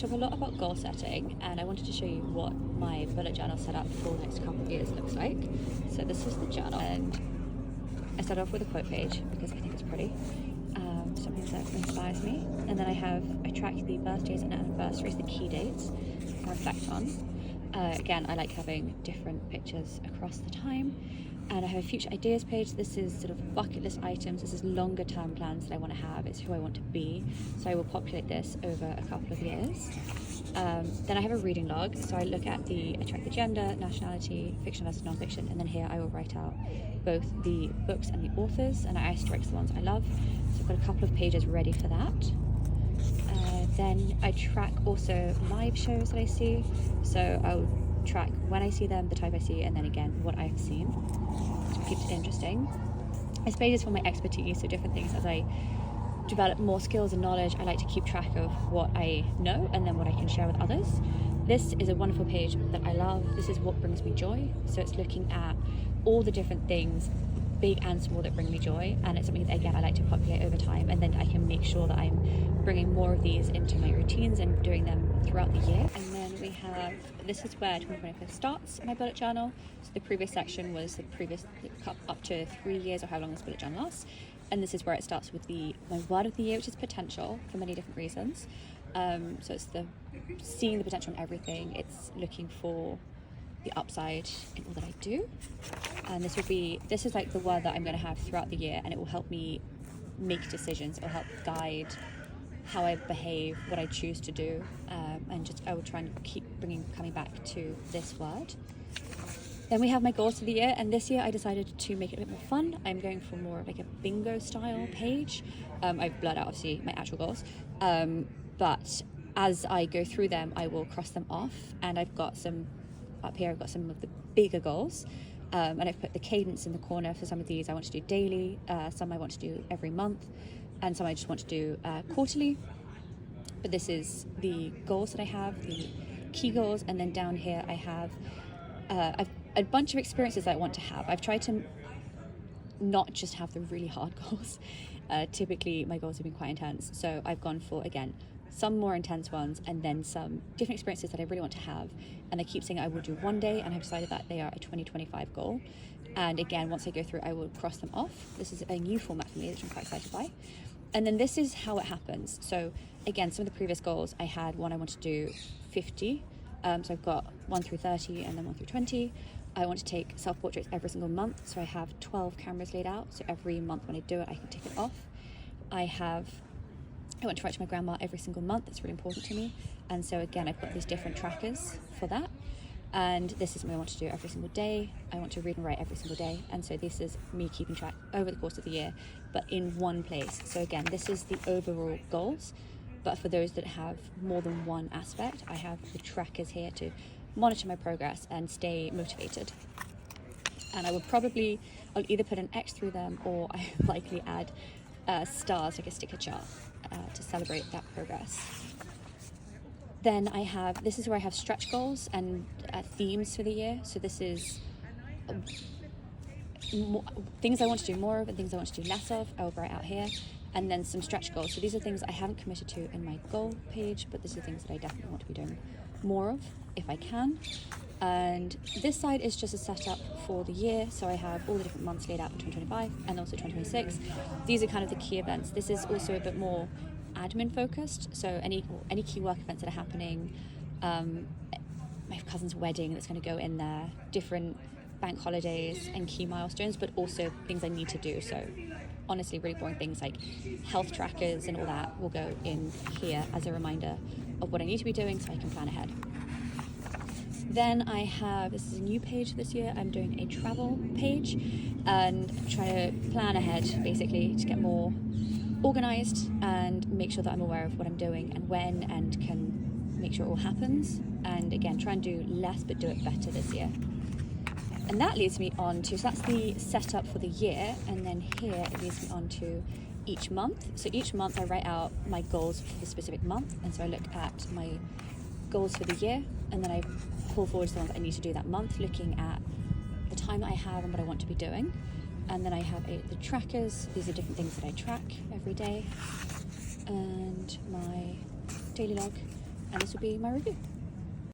talk a lot about goal setting, and I wanted to show you what my bullet journal setup for the next couple of years looks like. So this is the journal, and I start off with a quote page because I think it's pretty, something that inspires me. And then I track the birthdays and anniversaries, the key dates I reflect on. Again, I like having different pictures across the time. And I have a future ideas page. This is sort of bucket list items. This is longer term plans that I want to have. It's who I want to be. So I will populate this over a couple of years. Then I have a reading log. So I track the gender, nationality, fiction versus non-fiction. And then here I will write out both the books and the authors. And I asterisk the ones I love. So I've got a couple of pages ready for that. Then I track also live shows that I see. So I'll track when I see them, the type I see, and then again what I've seen, which keeps it interesting. This page is for my expertise, so different things. As I develop more skills and knowledge, I like to keep track of what I know and then what I can share with others. This is a wonderful page that I love. This is what brings me joy. So it's looking at all the different things, big and small, that bring me joy, and it's something that again I like to populate over time, and then I can make sure that I'm bringing more of these into my routines and doing them throughout the year. And then we have, this is where 2025 starts my bullet journal. So the previous section was the previous up to 3 years, or how long this bullet journal lasts, and this is where it starts with my word of the year, which is potential, for many different reasons. So it's seeing the potential in everything. It's looking for the upside in all that I do, and this is like the word that I'm going to have throughout the year, and it will help me make decisions. It will help guide how I behave, what I choose to do, and I will try and keep coming back to this word. Then we have my goals for the year, and this year I decided to make it a bit more fun. I'm going for more of like a bingo style page. I've blurred out obviously my actual goals, but as I go through them I will cross them off, and I've got some up here, I've got some of the bigger goals, and I've put the cadence in the corner. For some of these I want to do daily, some I want to do every month, and some I just want to do quarterly. But this is the goals that I have, the key goals, and then down here I have a bunch of experiences that I want to have. I've tried to not just have the really hard goals. Typically my goals have been quite intense, so I've gone for, again, some more intense ones, and then some different experiences that I really want to have, and I keep saying I will do one day, and I've decided that they are a 2025 goal. And again, once I go through, I will cross them off. This is a new format for me, which I'm quite excited by. And then this is how it happens. So again, some of the previous goals, I had one I wanted to do 50, so I've got 1 through 30 and then 1 through 20. I want to take self-portraits every single month, so I have 12 cameras laid out, so every month when I do it I can tick it off. I want to write to my grandma every single month. It's really important to me, and so again I've got these different trackers for that. And this is what I want to do every single day. I want to read and write every single day, and so this is me keeping track over the course of the year, but in one place. So again, this is the overall goals, but for those that have more than one aspect, I have the trackers here to monitor my progress and stay motivated. And I'll either put an X through them, or I likely add stars, like a sticker chart, to celebrate that progress. Then this is where I have stretch goals and themes for the year. So this is things I want to do more of and things I want to do less of. I will write out here. And then some stretch goals. So these are things I haven't committed to in my goal page, but these are things that I definitely want to be doing more of if I can. And this side is just a setup for the year. So I have all the different months laid out for 2025 and also 2026. These are kind of the key events. This is also a bit more admin focused, so any key work events that are happening, my cousin's wedding that's going to go in there, different bank holidays and key milestones, but also things I need to do. So honestly, really boring things like health trackers and all that will go in here as a reminder of what I need to be doing so I can plan ahead. Then this is a new page this year, I'm doing a travel page and trying to plan ahead basically to get more organised and make sure that I'm aware of what I'm doing and when, and can make sure it all happens. And again, try and do less but do it better this year. And that leads me on to, so that's the setup for the year, and then here it leads me on to each month. So each month I write out my goals for the specific month, and so I look at my goals for the year, and then I pull forward the ones that I need to do that month, looking at the time that I have and what I want to be doing. And then I have the trackers. These are different things that I track every day, and my daily log, and this will be my review.